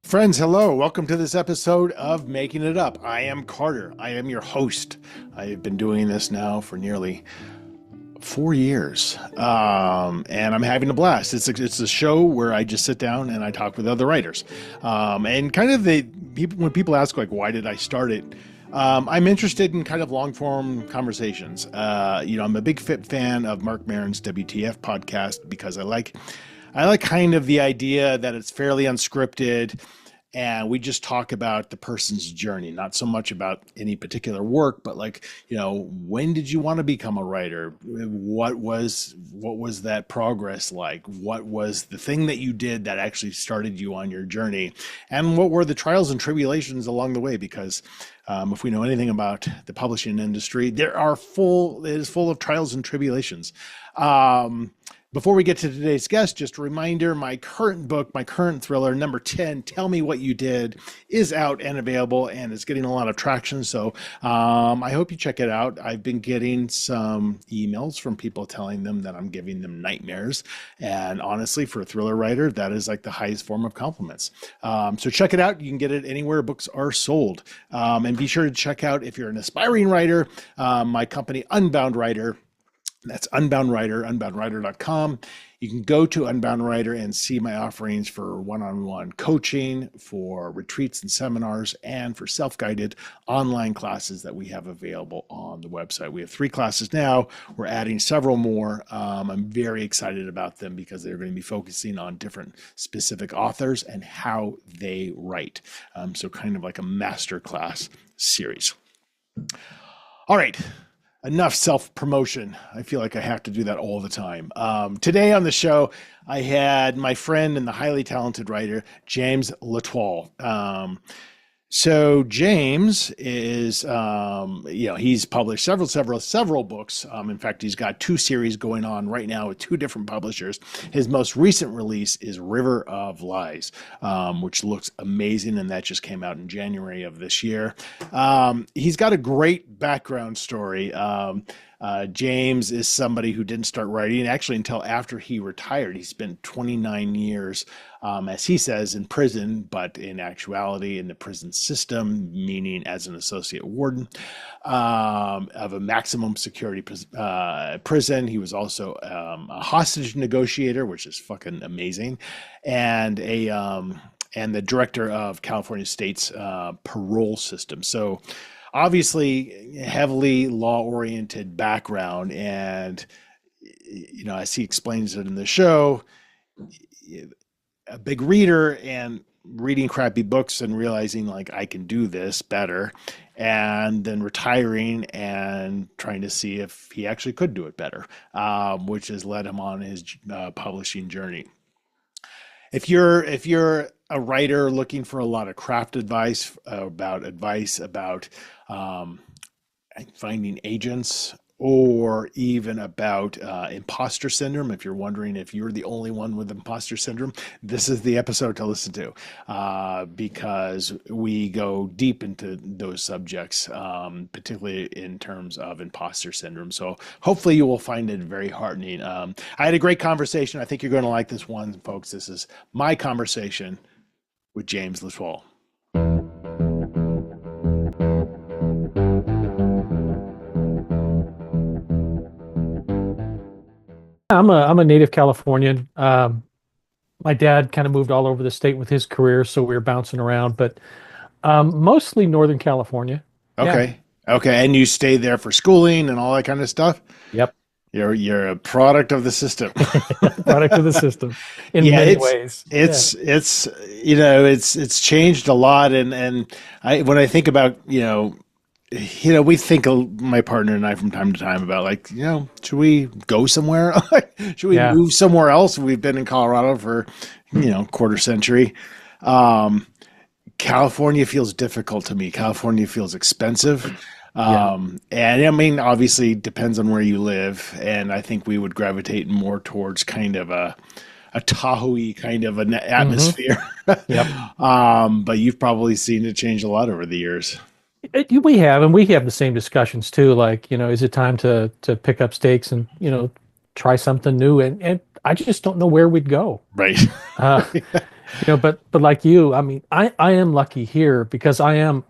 Friends, hello. Welcome to this episode of Making It Up. I am Carter. I am your host. I have been doing this now for nearly 4 years, and I'm having a blast. It's a show where I just sit down and I talk with other writers, and kind of when people ask like, why did I start it? I'm interested in kind of long form conversations. I'm a big fan of Mark Maron's WTF podcast because I like kind of the idea that it's fairly unscripted and we just talk about the person's journey, not so much about any particular work, but when did you want to become a writer? What was that progress like? What was the thing that you did that actually started you on your journey? And what were the trials and tribulations along the way? Because if we know anything about the publishing industry, it is full of trials and tribulations. Before we get to today's guest, just a reminder, my current book, my current thriller, number 10, Tell Me What You Did, is out and available, and it's getting a lot of traction. So I hope you check it out. I've been getting some emails from people telling them that I'm giving them nightmares. And honestly, for a thriller writer, that is like the highest form of compliments. So check it out. You can get it anywhere books are sold. And be sure to check out, if you're an aspiring writer, my company, Unbound Writer. That's Unbound Writer, unboundwriter.com. You can go to Unbound Writer and see my offerings for one-on-one coaching, for retreats and seminars, and for self-guided online classes that we have available on the website. We have 3 classes now. We're adding several more. I'm very excited about them because they're going to be focusing on different specific authors and how they write. So kind of like a masterclass series. All right. Enough self-promotion. I feel like I have to do that all the time. Today on the show, I had my friend and the highly talented writer, James Latoile. So James is, he's published several books. In fact, he's got 2 series going on right now with 2 different publishers. His most recent release is River of Lies, which looks amazing, and that just came out in January of this year. He's got a great background story. James is somebody who didn't start writing actually until after he retired. He spent 29 years, as he says, in prison, but in actuality in the prison system, meaning as an associate warden of a maximum security prison. He was also a hostage negotiator, which is fucking amazing, and the director of California State's parole system. So obviously heavily law-oriented background, and as he explains it in the show, a big reader and reading crappy books and realizing like I can do this better, and then retiring and trying to see if he actually could do it better, which has led him on his publishing journey. If you're a writer looking for a lot of craft advice about finding agents, or even about imposter syndrome, if you're wondering if you're the only one with imposter syndrome, this is the episode to listen to, because we go deep into those subjects, particularly in terms of imposter syndrome. So hopefully you will find it very heartening. I had a great conversation. I think you're going to like this one, folks. This is my conversation with James Latoile. I'm a native Californian. My dad kind of moved all over the state with his career, so we were bouncing around, but mostly Northern California. Okay. Yeah. Okay. And you stayed there for schooling and all that kind of stuff? Yep. You're a product of the system. Product of the system in many ways. It's changed a lot. And when I think about, we think, my partner and I from time to time about should we go somewhere? Should we move somewhere else? We've been in Colorado for, quarter century. California feels difficult to me. California feels expensive. And I mean, obviously depends on where you live. And I think we would gravitate more towards kind of a Tahoe-y kind of an atmosphere. Yep. But you've probably seen it change a lot over the years. We have the same discussions too. Like, is it time to pick up stakes and, try something new? And I just don't know where we'd go. Right. But like you, I mean, I am lucky here because I am,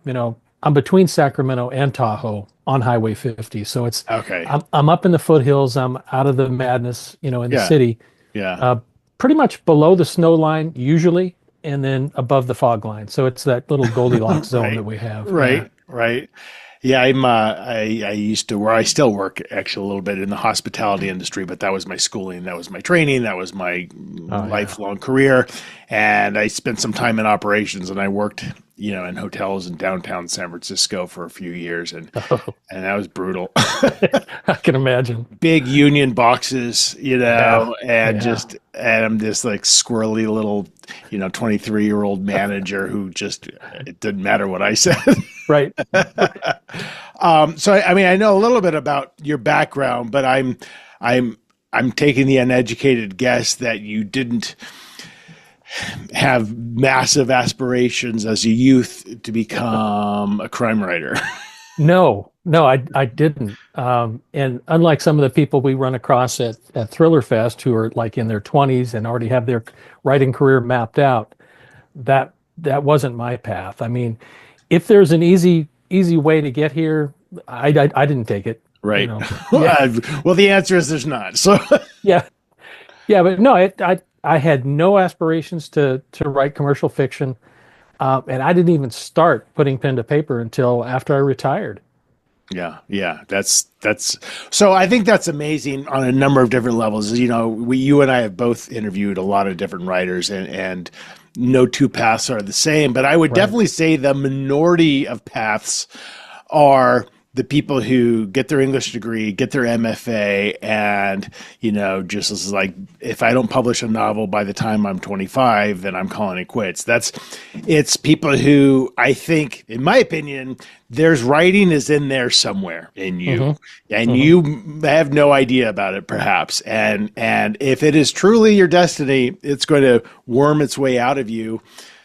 I'm between Sacramento and Tahoe on Highway 50. So Okay. I'm up in the foothills. I'm out of the madness, in the Yeah. city, Yeah. uh, pretty much below the snow line usually, and then above the fog line. So it's that little Goldilocks zone that Right. we have. Yeah. Right. Right. Yeah, I used to where I still work actually a little bit in the hospitality industry, but that was my schooling, that was my training, that was my Oh yeah. lifelong career. And I spent some time in operations and I worked, in hotels in downtown San Francisco for a few years Oh, and that was brutal. I can imagine. Big union boxes, Yeah. Yeah. and I'm this like squirrely little, 23-year-old manager who just it didn't matter what I said. Right. Right. So I mean, I know a little bit about your background, but I'm I'm taking the uneducated guess that you didn't have massive aspirations as a youth to become a crime writer. No, I didn't. And unlike some of the people we run across at Thriller Fest who are like in their 20s and already have their writing career mapped out, that wasn't my path. I mean, if there's an easy way to get here, I didn't take it. You Right. know, yeah, Well, the answer is there's not. So, yeah, yeah. But no, I had no aspirations to write commercial fiction, and I didn't even start putting pen to paper until after I retired. yeah, yeah, that's so I think that's amazing on a number of different levels. You and I have both interviewed a lot of different writers and no two paths are the same, but I would Right. definitely say the minority of paths are the people who get their English degree, get their MFA, and just as like if I don't publish a novel by the time I'm 25, then I'm calling it quits. It's people who I think, in my opinion, there's writing is in there somewhere in you, Hmm. and Hmm. you have no idea about it, perhaps. And if it is truly your destiny, it's going to worm its way out of you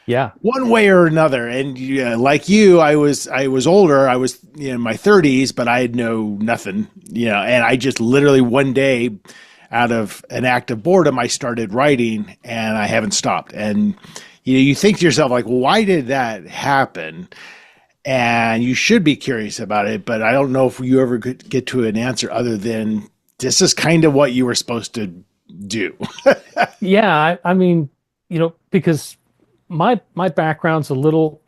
Yeah. one way or another. And like you, I was older. I was in my 30s, but I had know nothing. And I just literally one day, out of an act of boredom, I started writing, and I haven't stopped. And you think to yourself like, well, why did that happen? And you should be curious about it, but I don't know if you ever could get to an answer other than this is kind of what you were supposed to do. Yeah. I mean, because my background's a little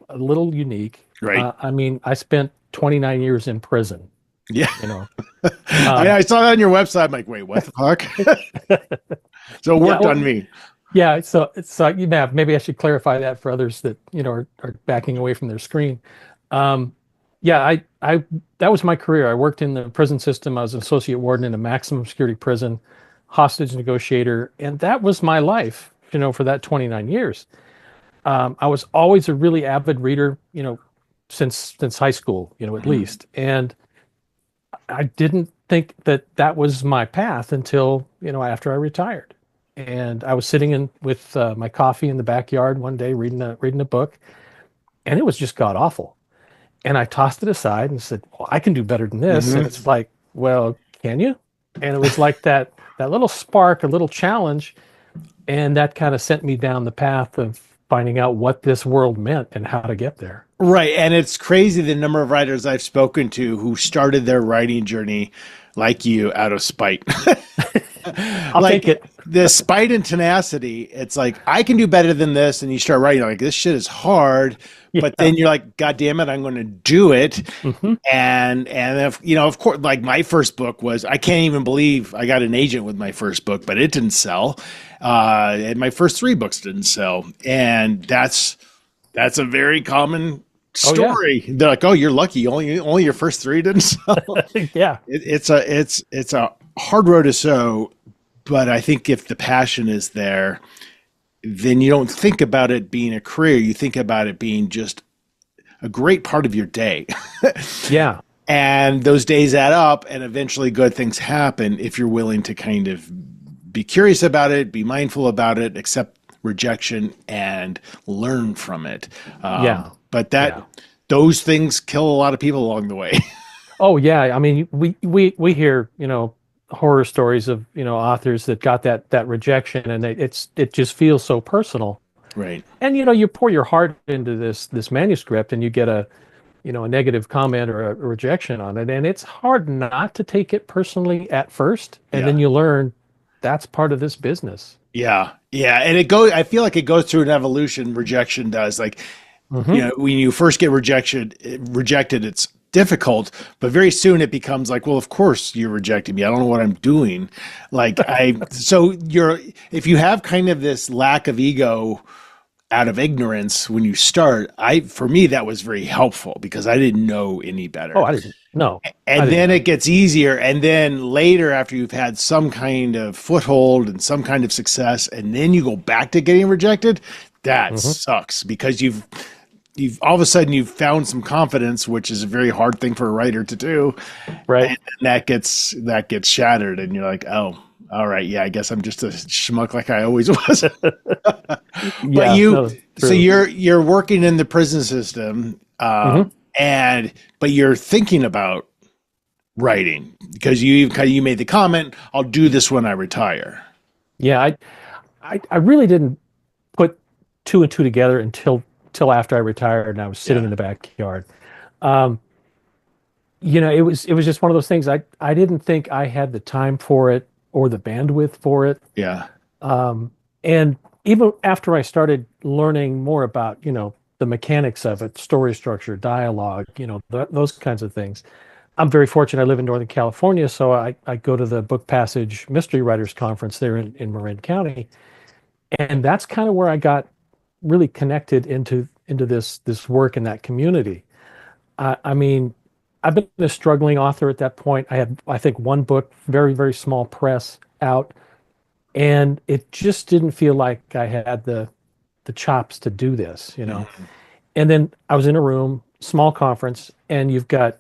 unique. Right. I mean, I spent 29 years in prison, Yeah. you know. I Um, saw that on your website. I'm like, wait, what the fuck? So it yeah, worked well, on me. yeah. So maybe I should clarify that for others that are backing away from their screen. Um, yeah, I that was my career. I worked in the prison system. I was an associate warden in a maximum security prison, hostage negotiator, and that was my life, for that 29 years. I was always a really avid reader, since high school, at Mhm. least. And I didn't think that was my path until, after I retired. And I was sitting in with my coffee in the backyard one day reading a book, and it was just god awful. And I tossed it aside and said, "Well, I can do better than this." And Mhm. it's like, "Well, can you?" And it was like that little spark, a little challenge, and that kind of sent me down the path of finding out what this world meant and how to get there. Right. And it's crazy the number of writers I've spoken to who started their writing journey like you out of spite. I'll take Like it. the spite and tenacity, it's like I can do better than this, and you start writing like this shit is hard, but Yeah. then you're like, God damn it, I'm going to do it. Hmm. And if of course, like my first book was, I can't even believe I got an agent with my first book, but it didn't sell. And my first three books didn't sell, and that's a very common Oh yeah. story. They're like, oh, you're lucky, only your first three didn't sell. Yeah. It's a hard road to sow, but I think if the passion is there, then you don't think about it being a career. You think about it being just a great part of your day. Yeah. And those days add up, and eventually good things happen if you're willing to kind of be curious about it, be mindful about it, accept rejection, and learn from it. Yeah. But Yeah. those things kill a lot of people along the way. Oh yeah. I mean, we hear, horror stories of, authors that got that rejection and it just feels so personal. Right. And you pour your heart into this manuscript, and you get a negative comment or a rejection on it, and it's hard not to take it personally at first, and Yeah. then you learn that's part of this business. Yeah. Yeah. And I feel like it goes through an evolution. Rejection does. Like, Hmm. when you first get rejected, it's difficult, but very soon it becomes like, well, of course you're rejecting me. I don't know what I'm doing. So if you have kind of this lack of ego out of ignorance when you start, for me, that was very helpful because I didn't know any better. Oh, I didn't. No, I And didn't then know. it gets easier. And then later, after you've had some kind of foothold and some kind of success, and then you go back to getting rejected, that Hmm. sucks because you've all of a sudden you've found some confidence, which is a very hard thing for a writer to do. Right. And that gets shattered. And you're like, oh, all right. Yeah, I guess I'm just a schmuck like I always was. But Yeah. No, so true. you're working in the prison system, Hmm. but you're thinking about writing because you made the comment, I'll do this when I retire. Yeah. I really didn't put two and two together until after I retired and I was sitting Yeah. in the backyard. Um, it was just one of those things. I didn't think I had the time for it or the bandwidth for it. Yeah. And even after I started learning more about, the mechanics of it, story structure, dialogue, those kinds of things. I'm very fortunate. I live in Northern California, so I go to the Book Passage Mystery Writers Conference there in Marin County, and that's kind of where I got really connected into this work in that community. I mean, I've been a struggling author at that point. I had, I think, one book, very, very small press out, and it just didn't feel like I had the chops to do this. Mhm. And then I was in a room, small conference, and you've got,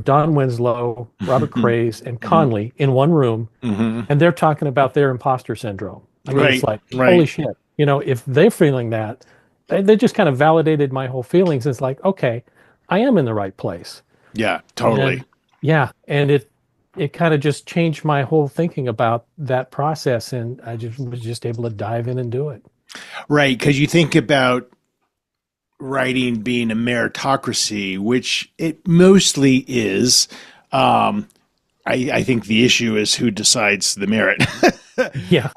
Don Winslow, Robert Craze, and Mhm. Conley in one room, Mhm. and they're talking about their imposter syndrome. I mean, it's Right. like, holy Right. shit. If they're feeling that, they just kind of validated my whole feelings. It's like, okay, I am in the right place. Yeah, totally. And yeah, and it kind of just changed my whole thinking about that process, and I just was just able to dive in and do it. Right. Because you think about writing being a meritocracy, which it mostly is. Um, I think the issue is who decides the merit. Yeah.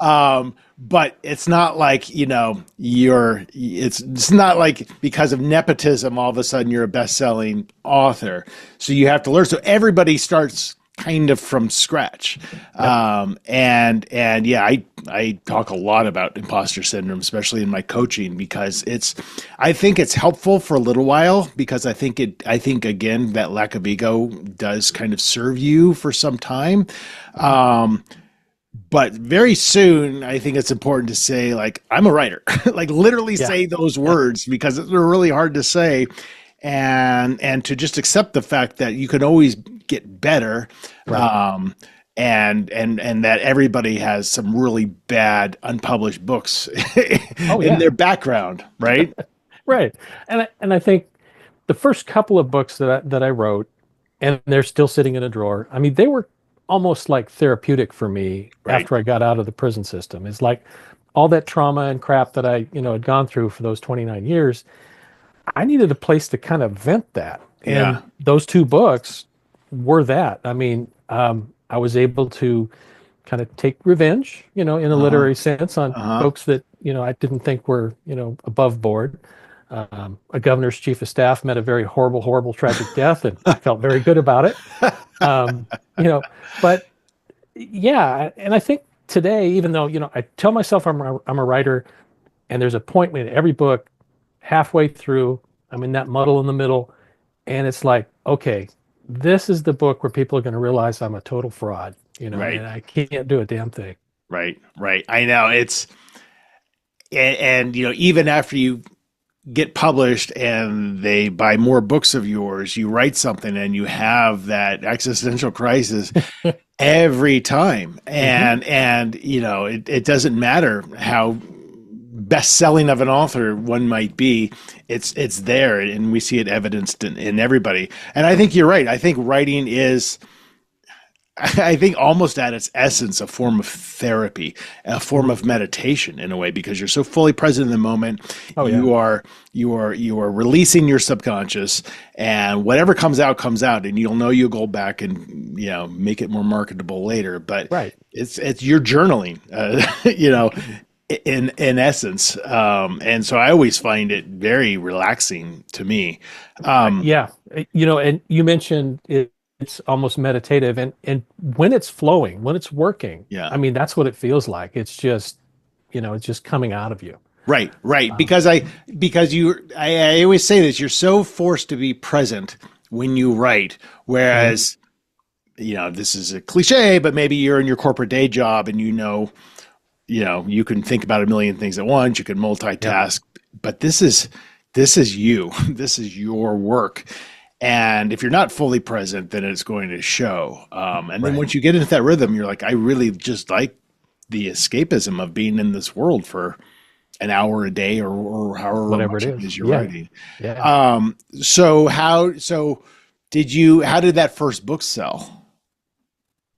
But it's not like, it's not like because of nepotism, all of a sudden you're a best-selling author. So you have to learn. So everybody starts kind of from scratch. And yeah, I talk a lot about imposter syndrome, especially in my coaching, because I think it's helpful for a little while because I think again, that lack of ego does kind of serve you for some time. But very soon, I think it's important to say, like, I'm a writer, like literally Yeah. say those words because they're really hard to say, and to just accept the fact that you can always get better, Right. and that everybody has some really bad unpublished books Oh in yeah. their background, right? Right. And I think the first couple of books that I wrote, and they're still sitting in a drawer. I mean, they were almost like therapeutic for me Right. after I got out of the prison system. It's like all that trauma and crap that I, had gone through for those 29 years. I needed a place to kind of vent that. Yeah. And those two books were that. I mean, I was able to kind of take revenge, in a Uh-huh. literary sense on Uh-huh. folks that, I didn't think were, above board. A governor's chief of staff met a very horrible, horrible, tragic death, and I felt very good about it. Um, you know, but yeah, and I think today, even though, I tell myself I'm a writer, and there's a point in every book, halfway through, I'm in that muddle in the middle, and it's like, okay, this is the book where people are going to realize I'm a total fraud, Right. and I can't do a damn thing. Right. Right. I know and even after you get published and they buy more books of yours, you write something and you have that existential crisis every time. Hmm. And it doesn't matter how best selling of an author one might be, it's there, and we see it evidenced in everybody. And I think you're right. I think writing is I think almost at its essence, a form of therapy, a form of meditation in a way, because you're so fully present in the moment. Oh yeah. You are releasing your subconscious, and whatever comes out, and you'll know you'll go back and make it more marketable later. But Right. it's your journaling, in essence. And so I always find it very relaxing to me. Yeah. And you mentioned it's almost meditative, and when it's flowing, when it's working, Yeah. I mean, that's what it feels like. It's just, it's just coming out of you. Right. Because I always say this, you're so forced to be present when you write. Whereas, this is a cliche, but maybe you're in your corporate day job and you can think about a million things at once. You can multitask, but this is you. This is your work. And if you're not fully present, then it's going to show. And then once you get into that rhythm, you're like, I really just like the escapism of being in this world for an hour a day or however Whatever much it it is you're Yeah. writing. Yeah. How did that first book sell?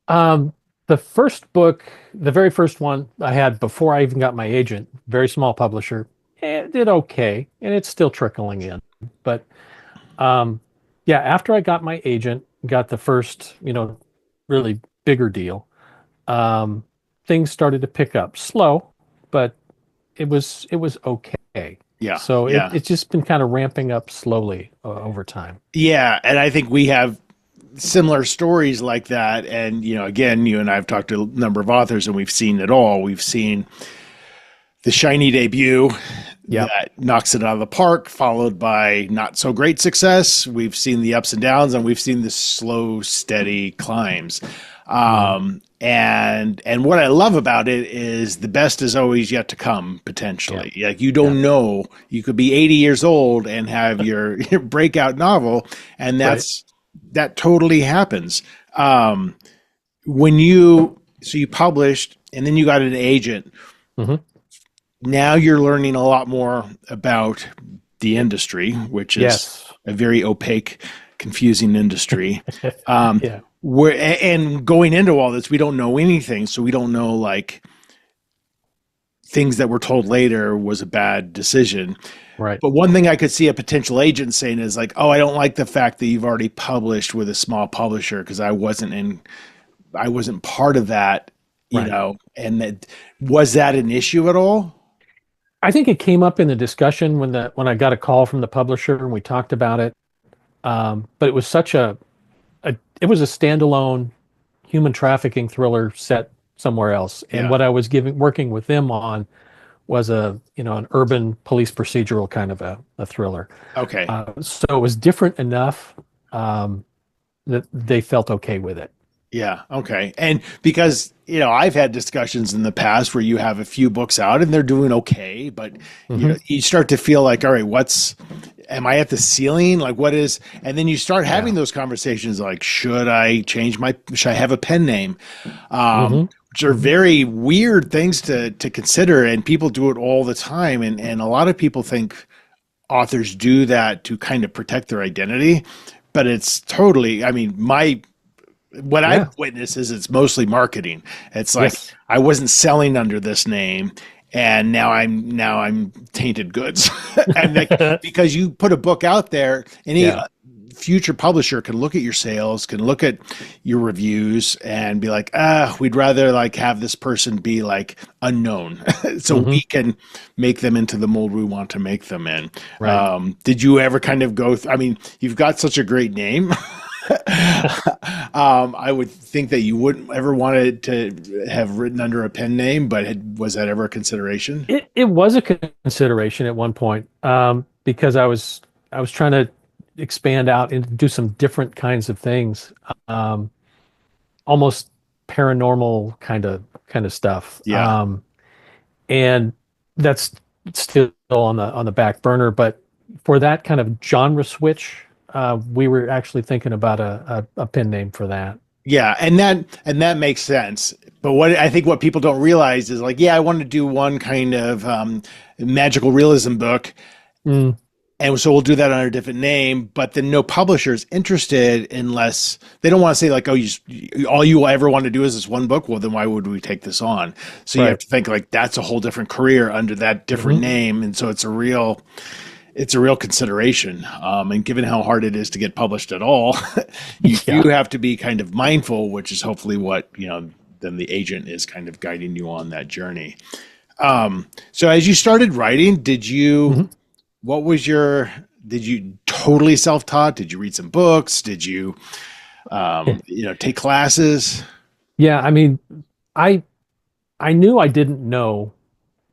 The first book, the very first one I had before I even got my agent, very small publisher, it did okay, and it's still trickling in. But after I got my agent, got the first, really bigger deal, things started to pick up slow, but it was okay. Yeah. So it's just been kind of ramping up slowly over time. Yeah. And I think we have similar stories like that. And, again, you and I have talked to a number of authors, and we've seen it all. We've seen the shiny debut that knocks it out of the park, followed by not so great success. We've seen the ups and downs, and we've seen the slow, steady climbs. And what I love about it is the best is always yet to come, potentially. Yeah. Like, you don't know, you could be 80 years old and have your breakout novel, and that totally happens. You published, and then you got an agent. Mm-hmm. Now you're learning a lot more about the industry, which is a very opaque, confusing industry. And going into all this, we don't know anything. So we don't know, like, things that were told later was a bad decision. Right. But one thing I could see a potential agent saying is like, oh, I don't like the fact that you've already published with a small publisher, because I wasn't part of that, and was that an issue at all? I think it came up in the discussion when I got a call from the publisher and we talked about it. But it was such it was a standalone human trafficking thriller set somewhere else. And what I was working with them on was an urban police procedural kind of a thriller. Okay. So it was different enough that they felt okay with it. Yeah. Okay. And because, I've had discussions in the past where you have a few books out and they're doing okay, but you start to feel like, all right, am I at the ceiling? Like, what is, and then you start having those conversations like, should I have a pen name? Which are very weird things to consider, and people do it all the time. And a lot of people think authors do that to kind of protect their identity, but it's totally, what I've witnessed is it's mostly marketing. It's like, I wasn't selling under this name, and now I'm tainted goods. And because you put a book out there, any future publisher can look at your sales, can look at your reviews, and be like, we'd rather like have this person be like unknown, so we can make them into the mold we want to make them in. Right. Did you ever kind of go? You've got such a great name. I would think that you wouldn't ever want to have written under a pen name, but was that ever a consideration? It was a consideration at one point, because I was trying to expand out and do some different kinds of things, almost paranormal kind of stuff. Yeah. And that's still on the back burner, but for that kind of genre switch, we were actually thinking about a pen name for that. Yeah, and that makes sense. But what people don't realize is like, I want to do one kind of magical realism book. And so we'll do that under a different name, but then no publisher is interested unless they don't want to say like, oh, all you ever want to do is this one book. Well, then why would we take this on? So you have Right. to think like that's a whole different career under that different Hmm. name. And so it's a real consideration. And given how hard it is to get published at all, you do Yeah. have to be kind of mindful, which is hopefully what, then the agent is kind of guiding you on that journey. So as you started writing, Hmm. did you totally self-taught? Did you read some books? Did you, take classes? Yeah. I mean, I I knew I didn't know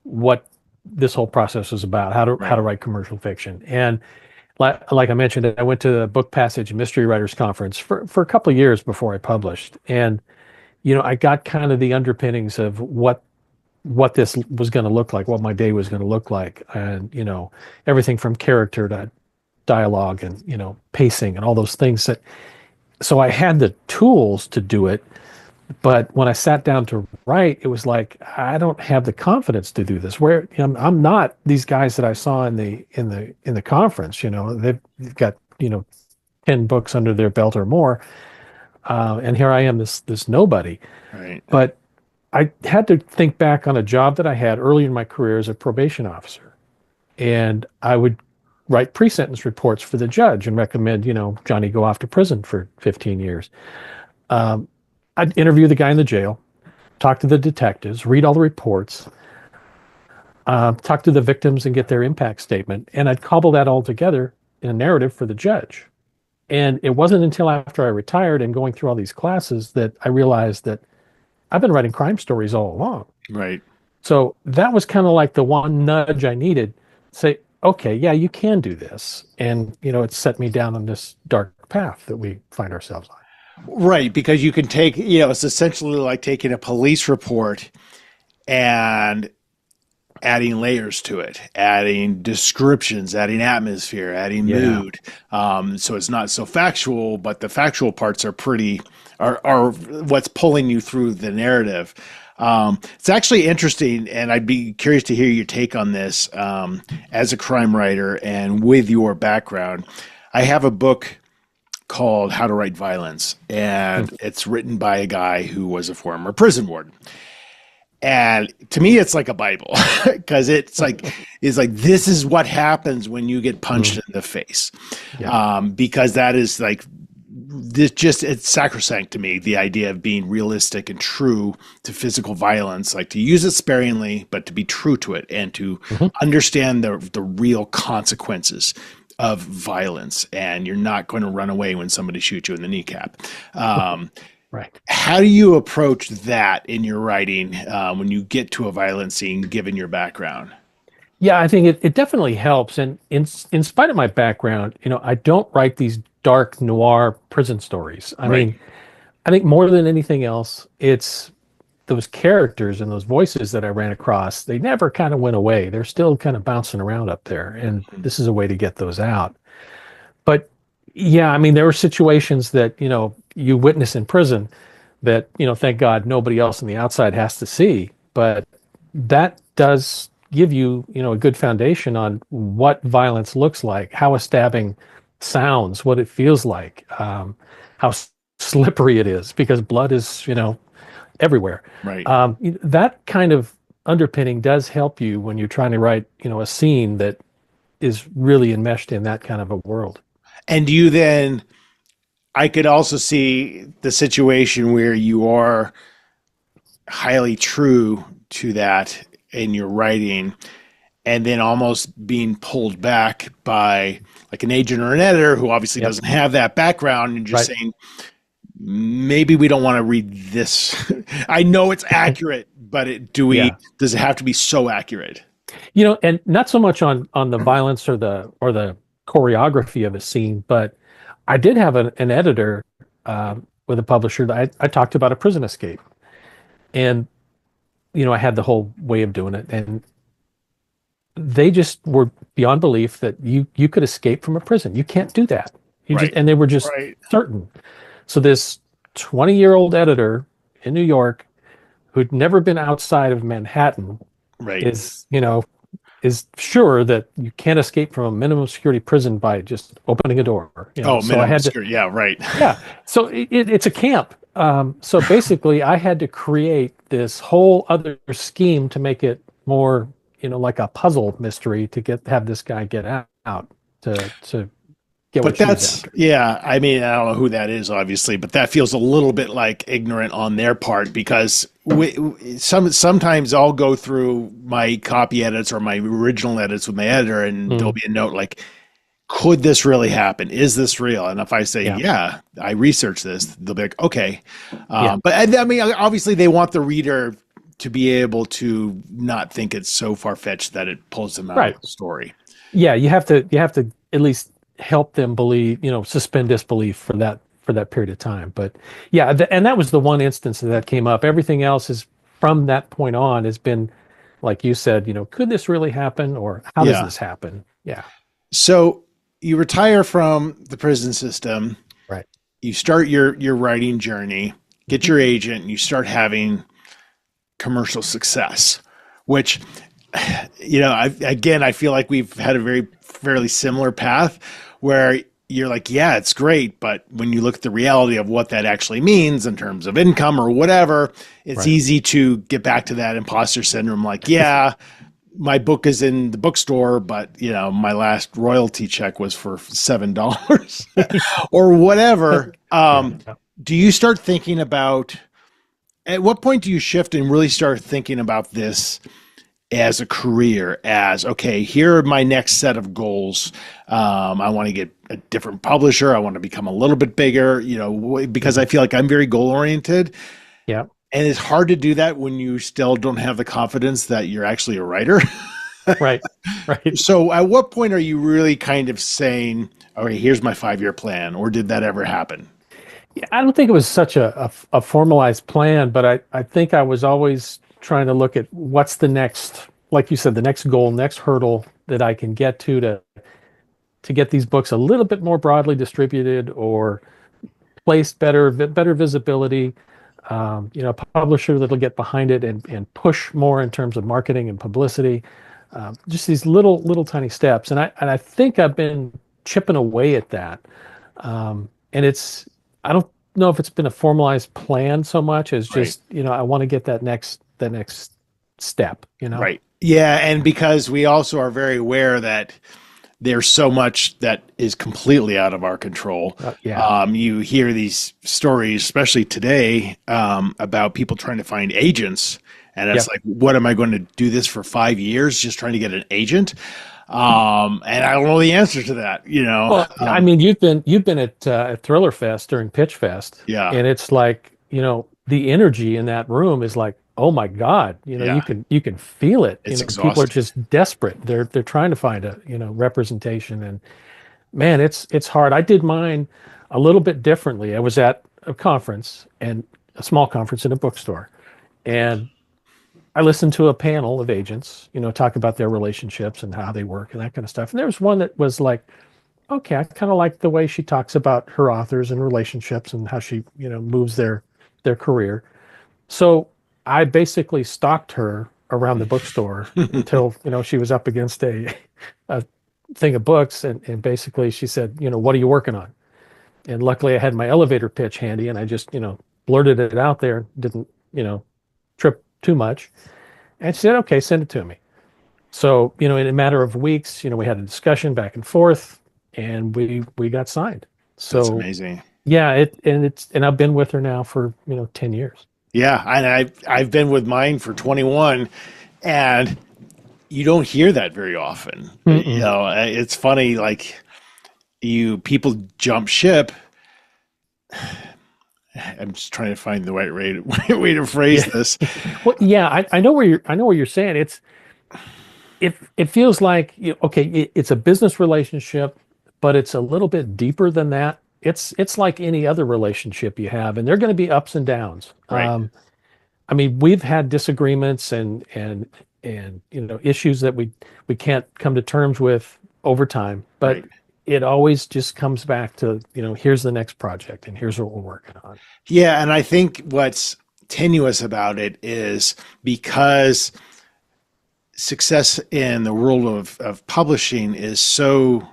what this whole process was about, how to Right. write commercial fiction. And like I mentioned, I went to the Book Passage Mystery Writers Conference for a couple of years before I published. And, I got kind of the underpinnings of what this was going to look like, what my day was going to look like. And, everything from character to dialogue and, pacing and all those things so I had the tools to do it. But when I sat down to write, it was like I don't have the confidence to do this. Where I'm not these guys that I saw in the conference. They've got 10 books under their belt or more, and here I am, this nobody. Right. But I had to think back on a job that I had early in my career as a probation officer, and I would write pre-sentence reports for the judge and recommend Johnny go off to prison for 15 years. Um, I'd interview the guy in the jail, talk to the detectives, read all the reports, talk to the victims and get their impact statement. And I'd cobble that all together in a narrative for the judge. And it wasn't until after I retired and going through all these classes that I realized that I've been writing crime stories all along. Right. So that was kind of like the one nudge I needed to say, okay, yeah, you can do this. And, it set me down on this dark path that we find ourselves on. Right. Because you can take, it's essentially like taking a police report and adding layers to it, adding descriptions, adding atmosphere, adding Yeah. mood. So it's not so factual, but the factual parts are what's pulling you through the narrative. It's actually interesting, and I'd be curious to hear your take on this as a crime writer and with your background. I have a book called How to Write Violence, and it's written by a guy who was a former prison warden. And to me, it's like a Bible because it's like this is what happens when you get punched in the face, Yeah. because that is like this just it's sacrosanct to me. The idea of being realistic and true to physical violence, like to use it sparingly, but to be true to it and to Mhm. understand the real consequences of violence. And you're not going to run away when somebody shoots you in the kneecap. Right. How do you approach that in your writing when you get to a violent scene, given your background? Yeah, I think it definitely helps. And in spite of my background, I don't write these dark noir prison stories. I Right. mean, I think more than anything else, it's those characters and those voices that I ran across. They never kind of went away. They're still kind of bouncing around up there. And this is a way to get those out. But yeah, I mean, there were situations that, you witness in prison that, thank God nobody else on the outside has to see. But that does give you, a good foundation on what violence looks like, how a stabbing sounds, what it feels like, how slippery it is because blood is, everywhere. Right. That kind of underpinning does help you when you're trying to write, a scene that is really enmeshed in that kind of a world. And you then, I could also see the situation where you are highly true to that in your writing and then almost being pulled back by like an agent or an editor who obviously Yep. doesn't have that background and just Right. saying, maybe we don't want to read this. I know it's accurate, but Yeah. does it have to be so accurate? And not so much on the violence or the choreography of a scene, but I did have an editor with a publisher that I talked about a prison escape, and I had the whole way of doing it, and they just were beyond belief that you could escape from a prison. You can't do that. Right. And they were just Right. certain. So this 20-year-old editor in New York who'd never been outside of Manhattan Right. is is sure that you can't escape from a minimum security prison by just opening a door. Oh, So I minimum had to, security. Yeah, right. yeah. So it's a camp. So basically, I had to create this whole other scheme to make it more, like a puzzle mystery to have this guy get out to get But what she was that's, after. yeah, I mean, I don't know who that is, obviously, but that feels a little bit like ignorant on their part because sometimes I'll go through my copy edits or my original edits with my editor, and there'll Mm, be a note like, could this really happen? Is this real? And if I say, yeah, yeah, I researched this, they'll be like, okay. yeah, But I mean, obviously, they want the reader to be able to not think it's so far fetched that it pulls them out of right. the story. Yeah, you have to at least help them believe, suspend disbelief for that period of time. But yeah, and that was the one instance that came up. Everything else is from that point on has been, like you said, could this really happen, or how does Yeah. this happen? Yeah, So you retire from the prison system, right. you start your writing journey, get Mhm. your agent, and you start having commercial success, which I feel like we've had a very fairly similar path where you're like, yeah, it's great, but when you look at the reality of what that actually means in terms of income or whatever, it's Right. easy to get back to that imposter syndrome. Like, yeah, my book is in the bookstore, but my last royalty check was for $7 or whatever. Yeah. Do you start thinking about, at what point do you shift and really start thinking about this as a career, as, okay, here are my next set of goals. I want to get a different publisher. I want to become a little bit bigger, because I feel like I'm very goal oriented. Yeah. And it's hard to do that when you still don't have the confidence that you're actually a writer. Right. Right. So at what point are you really kind of saying, okay, here's my 5-year plan, or did that ever happen? Yeah, I don't think it was such a formalized plan, but I think I was always trying to look at what's the next, like you said, the next goal, next hurdle that I can get to get these books a little bit more broadly distributed or placed better visibility. A publisher that'll get behind it and push more in terms of marketing and publicity. Just these little tiny steps, and I think I've been chipping away at that. And I don't know if it's been a formalized plan so much as Right. just, I want to get that next step. Right. Yeah. And because we also are very aware that there's so much that is completely out of our control. Yeah. You hear these stories, especially today, about people trying to find agents. And it's Yep. like, what am I going to do this for 5 years just trying to get an agent? And I don't know the answer to that, Well, I mean, you've been at Thriller Fest during Pitch Fest, Yeah. and it's like, the energy in that room is like, oh my God, Yeah. you can feel it. It's People are exhausting. just desperate. They're trying to find a, representation, and man, it's hard. I did mine a little bit differently. I was at a conference, and a small conference in a bookstore, and I listened to a panel of agents, talk about their relationships and how they work and that kind of stuff. And there was one that was like, okay, I kind of like the way she talks about her authors and relationships and how she, moves their career. So I basically stalked her around the bookstore until, she was up against a thing of books, and basically she said, what are you working on? And luckily I had my elevator pitch handy, and I just, blurted it out there, didn't, trip too much. And she said, okay, send it to me. So, in a matter of weeks, we had a discussion back and forth, and we got signed. That's So amazing. yeah, and I've been with her now for, 10 years. Yeah. And I've been with mine for 21, and you don't hear that very often. Mm-mm. It's funny, like people jump ship. I'm just trying to find the right way to phrase Yeah. this. Well, yeah, I know where you're saying it feels like, okay, it's a business relationship, but it's a little bit deeper than that. It's like any other relationship you have, and there are going to be ups and downs. Right. I mean, we've had disagreements and issues that we can't come to terms with over time, but Right. it always just comes back to, here's the next project and here's what we're working on. Yeah. And I think what's tenuous about it is because success in the world of publishing is so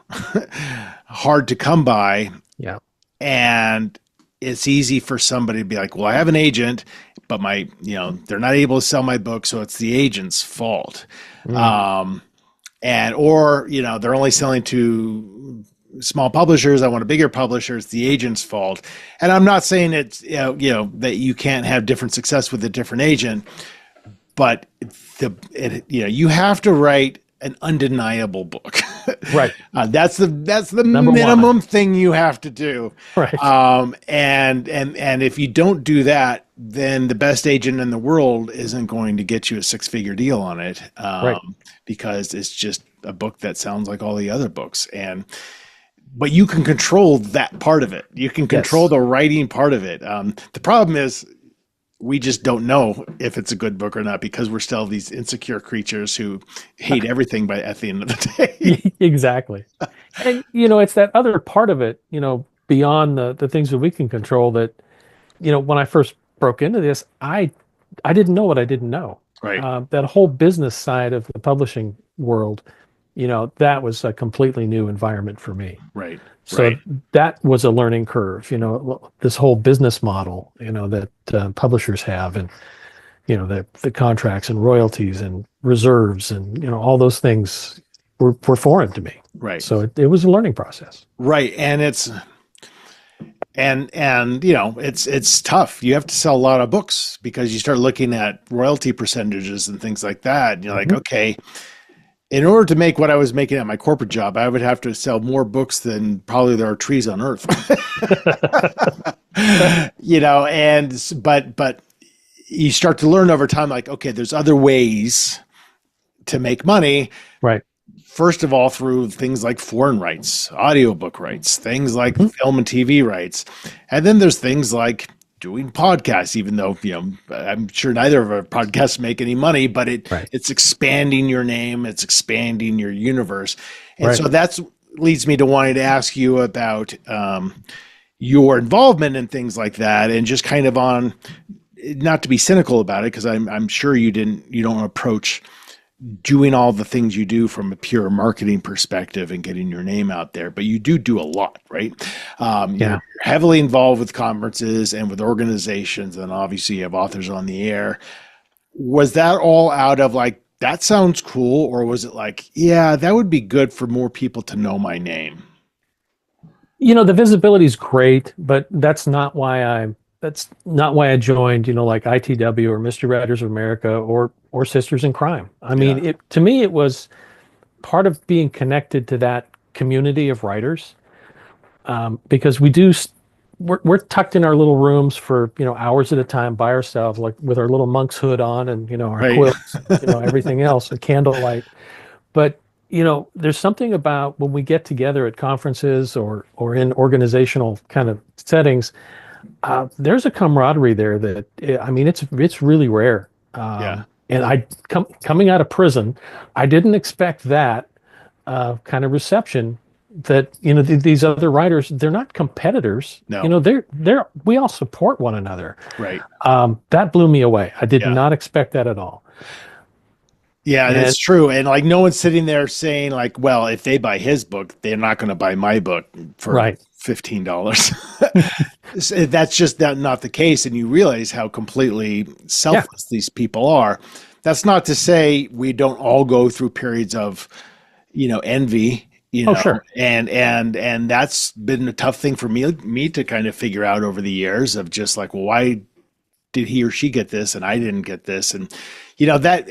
hard to come by. Yeah. And it's easy for somebody to be like, well, I have an agent, but they're not able to sell my book, so it's the agent's fault. Or they're only selling to small publishers. I want a bigger publisher. It's the agent's fault. And I'm not saying it's, that you can't have different success with a different agent, but you have to write an undeniable book. Right. That's the minimum thing you have to do. Right. And if you don't do that, then the best agent in the world isn't going to get you a 6-figure deal on it. Right. Because it's just a book that sounds like all the other books. But you can control that part of it. You can control the writing part of it. The problem is we just don't know if it's a good book or not, because we're still these insecure creatures who hate everything at the end of the day. Exactly. And, it's that other part of it, beyond the things that we can control that, when I first broke into this, I didn't know what I didn't know. Right. That whole business side of the publishing world, that was a completely new environment for me. Right. So that was a learning curve, this whole business model, that publishers have, and, the contracts and royalties and reserves and, all those things were foreign to me. Right. So it was a learning process. Right. And it's tough. You have to sell a lot of books because you start looking at royalty percentages and things like that. And you're like, okay, in order to make what I was making at my corporate job, I would have to sell more books than probably there are trees on earth. But you start to learn over time, like, okay, there's other ways to make money. Right. First of all, through things like foreign rights, audiobook rights, things like film and TV rights. And then there's things like doing podcasts, even though, I'm sure neither of our podcasts make any money, but it's expanding your name, it's expanding your universe. And so that's leads me to wanting to ask you about your involvement in things like that, and just kind of on, not to be cynical about it, because I'm sure you don't approach doing all the things you do from a pure marketing perspective and getting your name out there, but you do a lot, right? You're heavily involved with conferences and with organizations, and obviously you have authors on the air. Was that all out of like, that sounds cool, or was it like, yeah, that would be good for more people to know my name? The visibility is great, but that's not why I joined, like ITW or Mystery Writers of America or Sisters in Crime. I mean, to me, it was part of being connected to that community of writers, because we're tucked in our little rooms for, hours at a time by ourselves, like with our little monk's hood on and, our quilts, everything else, a candlelight. But, there's something about when we get together at conferences or in organizational kind of settings, there's a camaraderie there that, it's really rare. And coming out of prison, I didn't expect that kind of reception. That these other writers, they're not competitors. No. We all support one another. Right. That blew me away. I did not expect that at all. Yeah, that's true. And like, no one's sitting there saying like, well, if they buy his book, they're not going to buy my book for $15. That's just not the case. And you realize how completely selfless these people are. That's not to say we don't all go through periods of, envy, Sure. And that's been a tough thing for me to kind of figure out over the years, of just like, well, why did he or she get this and I didn't get this? And, that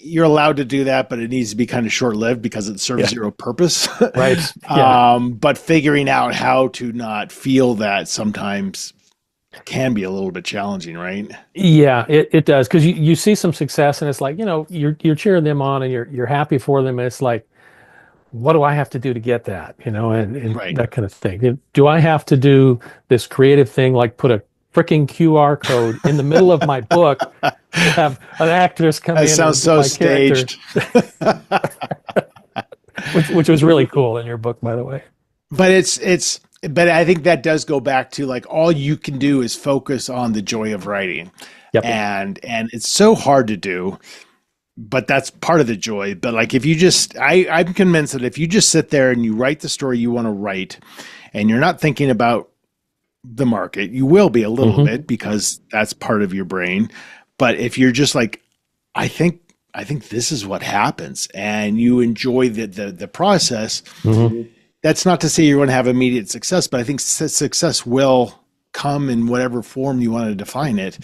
you're allowed to do that, but it needs to be kind of short-lived because it serves zero purpose. Right. But figuring out how to not feel that sometimes can be a little bit challenging, right? Yeah, it does. Because you see some success and it's like, you're cheering them on and you're happy for them. And it's like, what do I have to do to get that? And that kind of thing. Do I have to do this creative thing, like put a freaking QR code in the middle of my book to have an actress come in? That sounds so staged. which was really cool in your book, by the way. But but I think that does go back to like, all you can do is focus on the joy of writing. Yep. And it's so hard to do, but that's part of the joy. But like, if you just, I'm convinced that if you just sit there and you write the story you want to write, and you're not thinking about the market, you will be a little bit, because that's part of your brain. But if you're just like, I think this is what happens, and you enjoy the process, that's not to say you're going to have immediate success, but I think success will come in whatever form you want to define it,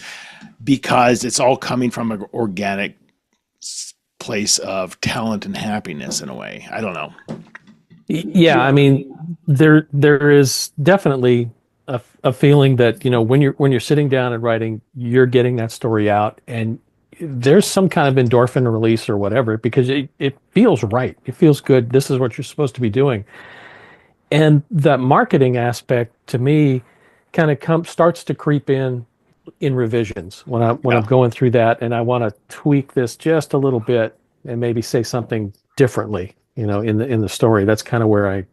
because it's all coming from an organic place of talent and happiness in a way. I don't know. Yeah, I mean, there is definitely a feeling that, when you're sitting down and writing, you're getting that story out, and there's some kind of endorphin release or whatever, because it feels right. It feels good. This is what you're supposed to be doing. And that marketing aspect, to me, kind of starts to creep in revisions when I'm going through that, and I want to tweak this just a little bit and maybe say something differently, in the story. That's kind of where I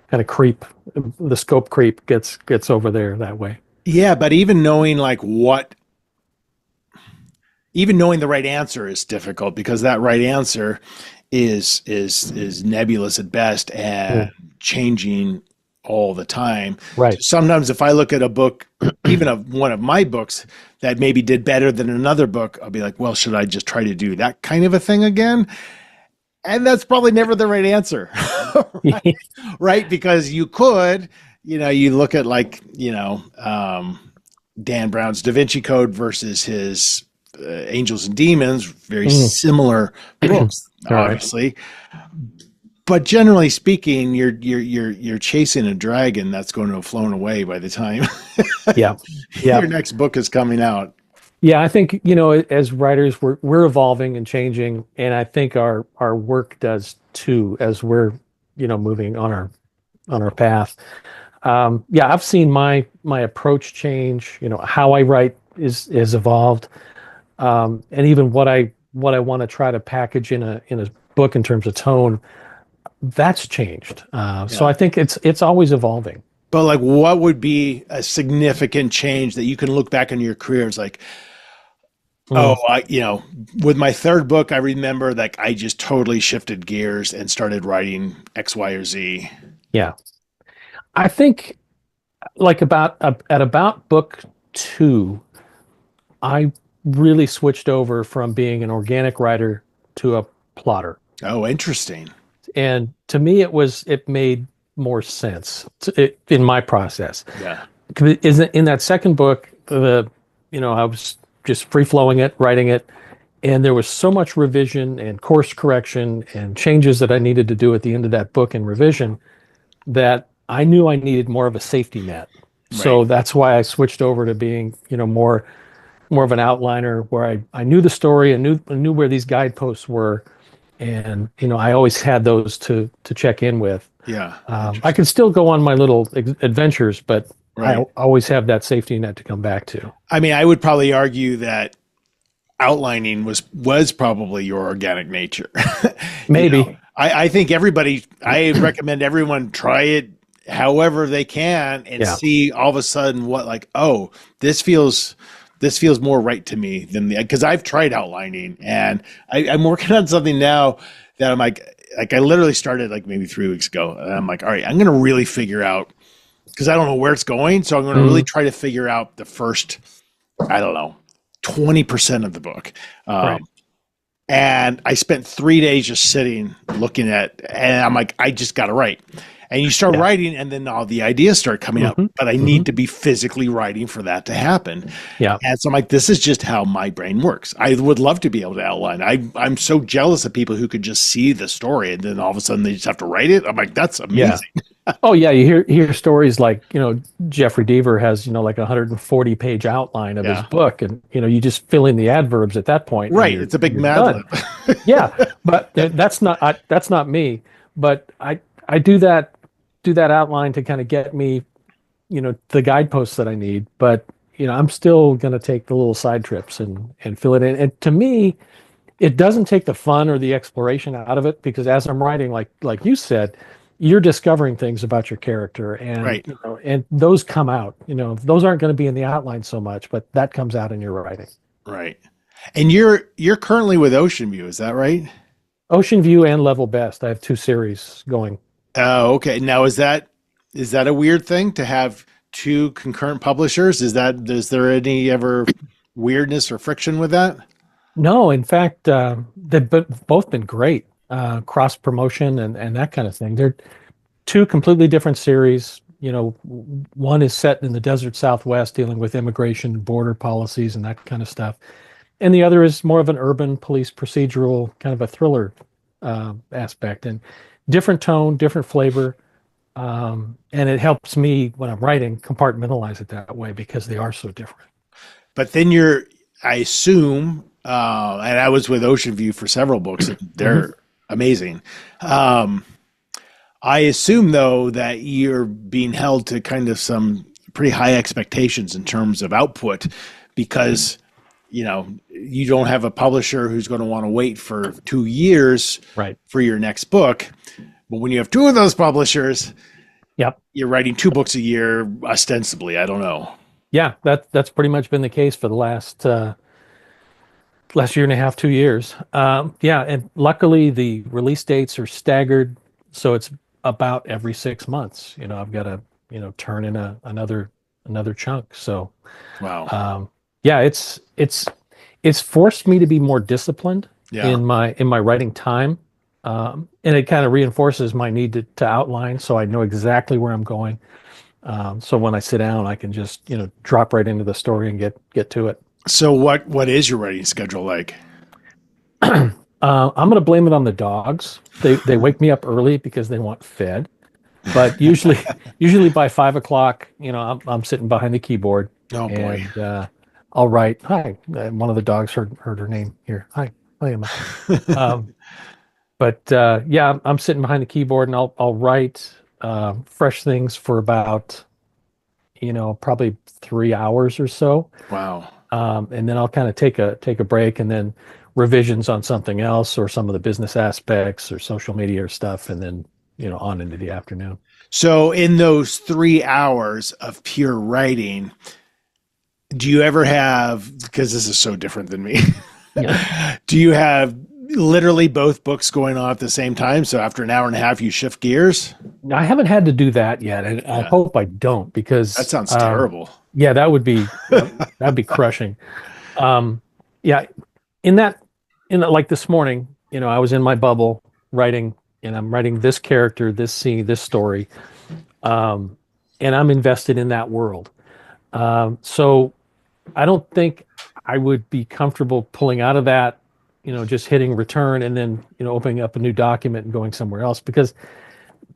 kind of creep. The scope creep gets over there that way. Yeah, but even knowing even knowing the right answer is difficult, because that right answer is nebulous at best and changing all the time. Right. Sometimes if I look at a book, even one of my books that maybe did better than another book, I'll be like, well, should I just try to do that kind of a thing again? And that's probably never the right answer. Right? Right? Because you could, you look at Dan Brown's Da Vinci Code versus his Angels and Demons, very similar books, obviously. But generally speaking, you're chasing a dragon that's going to have flown away by the time your next book is coming out. Yeah, I think, as writers, we're evolving and changing, and I think our work does too, as we're, moving on our path. I've seen my approach change. How I write is evolved, and even what I want to try to package in a book in terms of tone, that's changed. So I think it's always evolving. But what would be a significant change that you can look back on your career? It's like, with my third book, I remember I just totally shifted gears and started writing X, Y, or Z. Yeah. I think at about book 2, I really switched over from being an organic writer to a plotter. Oh, interesting. And to me, it made more sense in my process. Yeah. In that second book, I was just free flowing it, writing it, and there was so much revision and course correction and changes that I needed to do at the end of that book in revision, that I knew I needed more of a safety net. Right. So that's why I switched over to being, more of an outliner, where I knew the story and knew where these guideposts were. And, I always had those to check in with. Yeah. I could still go on my little adventures, but right. I always have that safety net to come back to. I mean, I would probably argue that outlining was probably your organic nature. Maybe. I think I recommend everyone try it however they can and see all of a sudden this feels more right to me than because I've tried outlining, and I'm working on something now that I'm like I literally started maybe 3 weeks ago, and I'm like, all right, I'm going to really figure out, because I don't know where it's going. So I'm going to really try to figure out the first, 20% of the book. Right. And I spent 3 days just sitting looking at, and I'm like, I just got to write. And you start writing, and then all the ideas start coming up, but I need to be physically writing for that to happen. Yeah. And so I'm like, this is just how my brain works. I would love to be able to outline. I'm so jealous of people who could just see the story and then all of a sudden they just have to write it. I'm like, that's amazing. Yeah. Oh yeah. You hear stories like, Jeffrey Deaver has, 140-page outline of his book, and, you just fill in the adverbs at that point. Right. It's a big Mad Lib. Yeah. But that's not me. But I do that outline to kind of get me, the guideposts that I need. But, I'm still going to take the little side trips and fill it in. And to me, it doesn't take the fun or the exploration out of it, because as I'm writing, like you said, you're discovering things about your character, and, and those come out, those aren't going to be in the outline so much, but that comes out in your writing. Right. And you're currently with Ocean View, is that right? Ocean View and Level Best. I have two series going. Oh, okay. Now is that a weird thing to have two concurrent publishers? Is there any ever weirdness or friction with that? No, in fact, both been great. Cross promotion and that kind of thing. They're two completely different series. One is set in the desert Southwest, dealing with immigration, border policies, and that kind of stuff. And the other is more of an urban police procedural, kind of a thriller aspect, and different tone, different flavor. And it helps me when I'm writing compartmentalize it that way because they are so different. But then I assume, and I was with Ocean View for several books, and they're amazing. I assume, though, that you're being held to kind of some pretty high expectations in terms of output because, you don't have a publisher who's going to want to wait for 2 years Right. for your next book. But when you have two of those publishers, Yep. you're writing 2 books a year, ostensibly. I don't know. Yeah, that's pretty much been the case for the last year and a half, 2 years. Yeah, and luckily the release dates are staggered, so it's about every 6 months. I've got to turn in another chunk. So Wow. yeah, it's forced me to be more disciplined Yeah. in my writing time, and it kind of reinforces my need to outline so I know exactly where I'm going. So when I sit down, I can just drop right into the story and get to it. So what is your writing schedule like? I'm going to blame it on the dogs. They wake me up early because they want fed, but usually by 5 o'clock, I'm sitting behind the keyboard. Oh boy. And I'll write. Hi, one of the dogs heard her name here. Hi, Emma. But yeah, I'm sitting behind the keyboard and I'll write fresh things for about probably 3 hours or so. Wow. And then I'll kind of take a break and then revisions on something else or some of the business aspects or social media or stuff, and then on into the afternoon. So in those 3 hours of pure writing, do you ever have, because this is so different than me, Yeah. do you have literally both books going on at the same time? So after an hour and a half, you shift gears? I haven't had to do that yet, and I hope I don't because That sounds terrible. Yeah, that'd be crushing. Yeah, like this morning, I was in my bubble writing, and I'm writing this character, this scene, this story, and I'm invested in that world. So I don't think I would be comfortable pulling out of that, just hitting return and then, opening up a new document and going somewhere else, because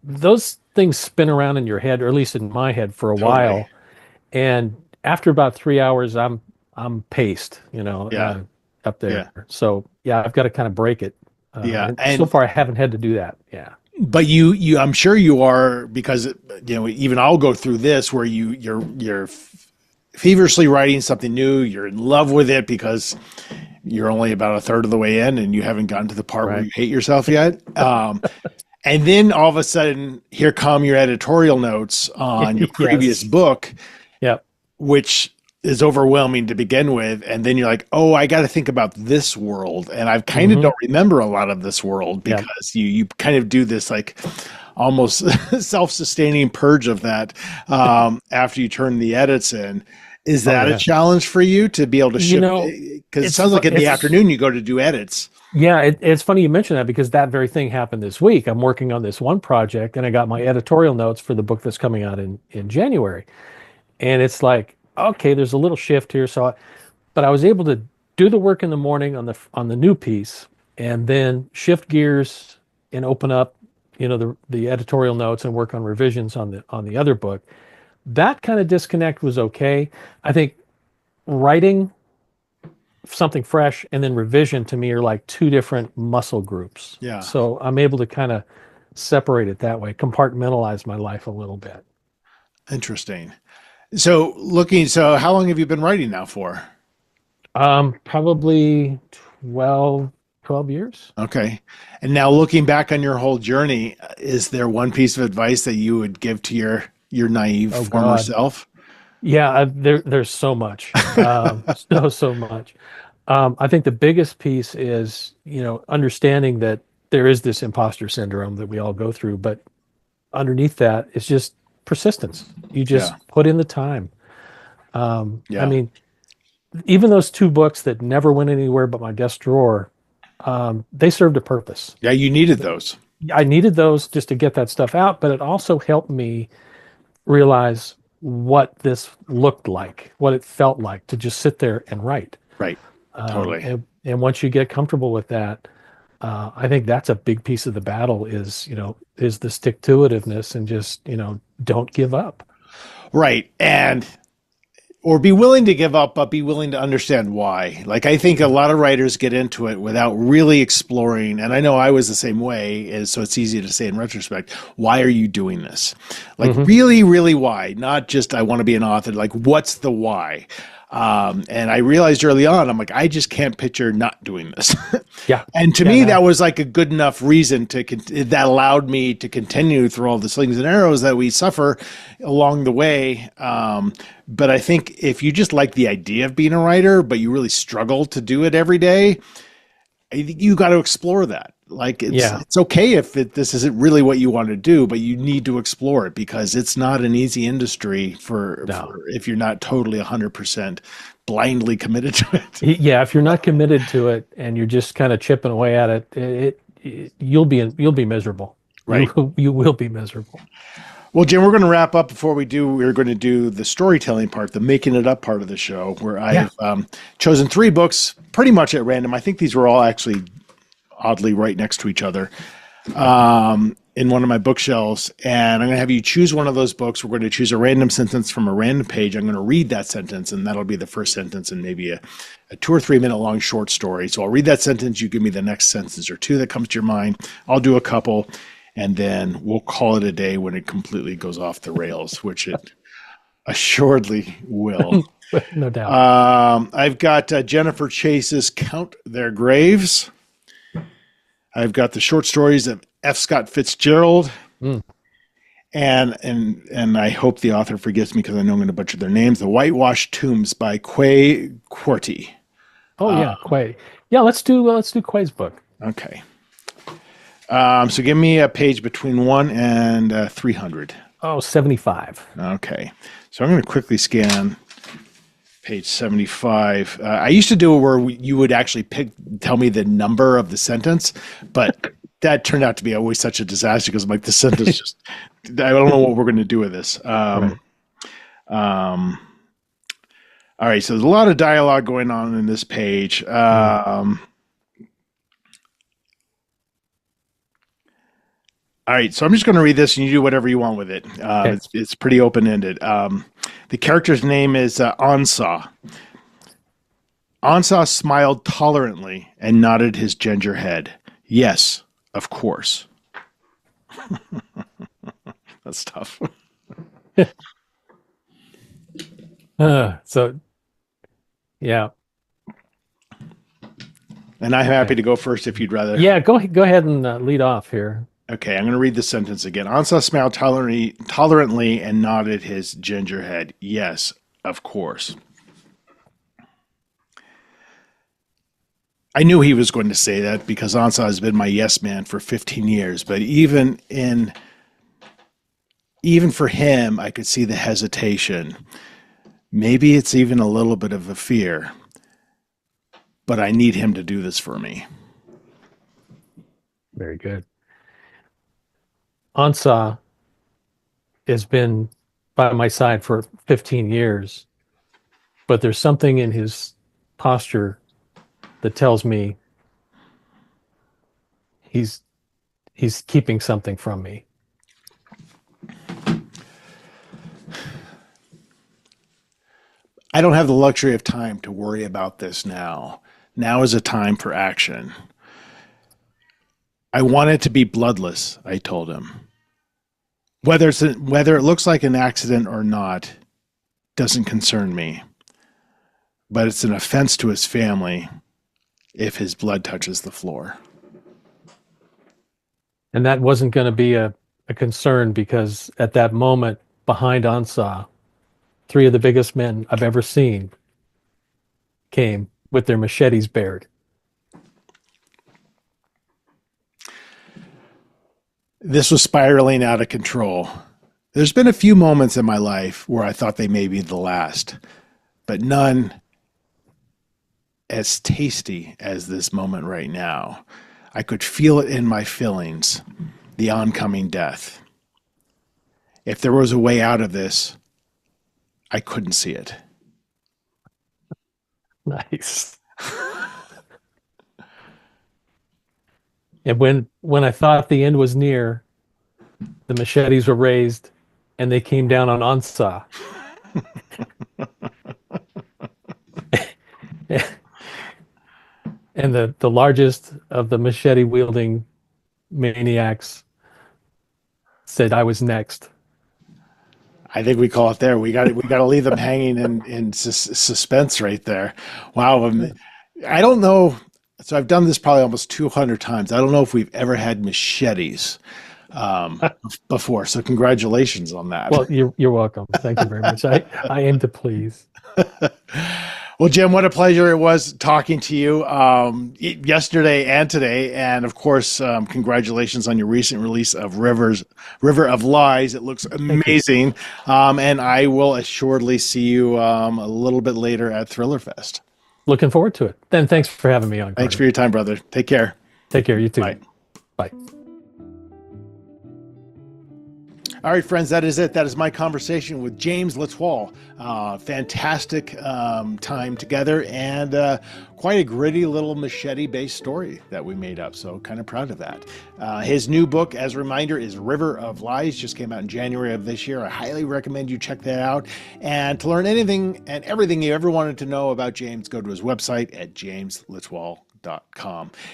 those things spin around in your head, or at least in my head for a while. And after about 3 hours, I'm paced, up there. Yeah. So yeah, I've got to kind of break it. And so far I haven't had to do that. Yeah. But you, I'm sure you are, because even I'll go through this where you're feverishly writing something new. You're in love with it because you're only about a third of the way in and you haven't gotten to the part where you hate yourself yet. And then all of a sudden, here come your editorial notes on your previous book, which is overwhelming to begin with. And then you're like, oh, I got to think about this world. And I kind of don't remember a lot of this world because you kind of do this like almost self-sustaining purge of that after you turn the edits in. Is that a challenge for you to be able to shift? Because it sounds like in the afternoon you go to do edits. Yeah, it's funny you mention that because that very thing happened this week. I'm working on this one project and I got my editorial notes for the book that's coming out in January. And it's like, okay, there's a little shift here. But I was able to do the work in the morning on the new piece and then shift gears and open up, the editorial notes and work on revisions on the other book. That kind of disconnect was okay. I think writing something fresh and then revision to me are like two different muscle groups. Yeah. So I'm able to kind of separate it that way, compartmentalize my life a little bit. Interesting. So how long have you been writing now for? Probably 12 years. Okay. And now looking back on your whole journey, is there one piece of advice that you would give to your naive former self? Yeah, there's so much, so much. I think the biggest piece is, understanding that there is this imposter syndrome that we all go through, but underneath that is just persistence. You Yeah. just put in the time. I Yeah. mean, even those two books that never went anywhere but my desk drawer, they served a purpose. Yeah. You needed those. I needed those just to get that stuff out, but it also helped me realize what this looked like, what it felt like to just sit there and write. Right. Totally. And once you get comfortable with that, I think that's a big piece of the battle is the stick-to-itiveness and just, don't give up. Right. And or be willing to give up, but be willing to understand why. Like, I think a lot of writers get into it without really exploring. And I know I was the same way. So it's easy to say in retrospect, why are you doing this? Like, really, really why? Not just, I want to be an author. Like, what's the why? And I realized early on, I'm like, I just can't picture not doing this. Yeah. And to me, that was like a good enough reason that allowed me to continue through all the slings and arrows that we suffer along the way. But I think if you just like the idea of being a writer, but you really struggle to do it every day, I think you got to explore that. Like, it's okay if this isn't really what you want to do, but you need to explore it because it's not an easy industry for if you're not totally 100% blindly committed to it. Yeah, if you're not committed to it and you're just kind of chipping away at you'll be miserable. Right. You will be miserable. Well, Jim, we're going to wrap up. We're going to do the storytelling part, the making it up part of the show, where I've chosen 3 books pretty much at random. I think these were all actually oddly right next to each other in one of my bookshelves. And I'm going to have you choose one of those books. We're going to choose a random sentence from a random page. I'm going to read that sentence, and that'll be the first sentence in maybe a 2 or 3 minute long short story. So I'll read that sentence. You give me the next sentence or 2 that comes to your mind. I'll do a couple, and then we'll call it a day when it completely goes off the rails, which it assuredly will. No doubt. I've got Jennifer Chase's Count Their Graves. I've got the short stories of F. Scott Fitzgerald. And I hope the author forgives me because I know I'm going to butcher their names. The Whitewashed Tombs by Quartey. Oh yeah, Kwei. Yeah, let's do Kwei's book. Okay. So give me a page between 1 and 300. Oh, 75. Okay. So I'm going to quickly scan page 75. I used to do it where you would actually tell me the number of the sentence, but that turned out to be always such a disaster because I'm like, the sentence just, I don't know what we're going to do with this. Right. All right. So there's a lot of dialogue going on in this page. All right, so I'm just going to read this, and you do whatever you want with it. Okay. It's pretty open-ended. The character's name is Ansa. Ansa smiled tolerantly and nodded his ginger head. Yes, of course. That's tough. So, yeah. And I'm happy to go first if you'd rather. Yeah, go ahead and lead off here. Okay, I'm going to read the sentence again. Ansa smiled tolerantly and nodded his ginger head. Yes, of course. I knew he was going to say that because Ansa has been my yes man for 15 years. But even for him, I could see the hesitation. Maybe it's even a little bit of a fear. But I need him to do this for me. Very good. Ansa has been by my side for 15 years, but there's something in his posture that tells me he's keeping something from me. I don't have the luxury of time to worry about this now. Now is a time for action. I want it to be bloodless, I told him. Whether it looks like an accident or not doesn't concern me. But it's an offense to his family if his blood touches the floor. And that wasn't going to be a concern because at that moment, behind Ansa, 3 of the biggest men I've ever seen came with their machetes bared. This was spiraling out of control. There's been a few moments in my life where I thought they may be the last, but none as tasty as this moment right now. I could feel it in my feelings, the oncoming death. If there was a way out of this, I couldn't see it. Nice. And when I thought the end was near, the machetes were raised and they came down on Ansa. And the largest of the machete wielding maniacs said I was next. I think we call it there. We got to leave them hanging in suspense right there. Wow. I don't know. So I've done this probably almost 200 times. I don't know if we've ever had machetes before. So congratulations on that. Well, you're welcome. Thank you very much. I aim to please. Well, Jim, what a pleasure it was talking to you yesterday and today. And of course, congratulations on your recent release of River of Lies. It looks amazing. And I will assuredly see you a little bit later at Thriller Fest. Looking forward to it. Then thanks for having me on. Carter. Thanks for your time, brother. Take care. Take care. You too. Bye. Bye. All right, friends, that is it. That is my conversation with James Latoile. Fantastic time together, and quite a gritty little machete-based story that we made up. So kind of proud of that. His new book, as a reminder, is River of Lies. Just came out in January of this year. I highly recommend you check that out. And to learn anything and everything you ever wanted to know about James, go to his website at jameslatoile.com.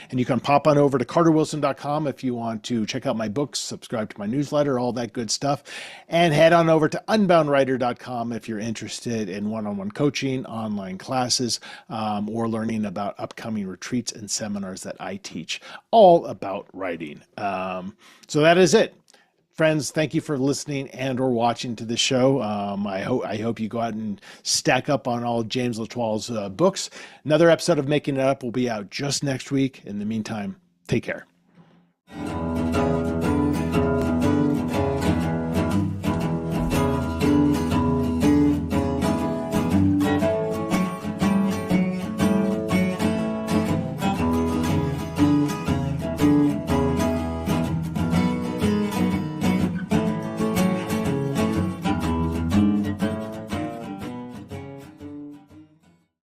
And you can pop on over to carterwilson.com if you want to check out my books, subscribe to my newsletter, all that good stuff, and head on over to unboundwriter.com if you're interested in one-on-one coaching, online classes, or learning about upcoming retreats and seminars that I teach, all about writing. So that is it. Friends, thank you for listening and or watching to the show. I hope you go out and stack up on all James Latoile's books. Another episode of Making It Up will be out just next week. In the meantime, take care.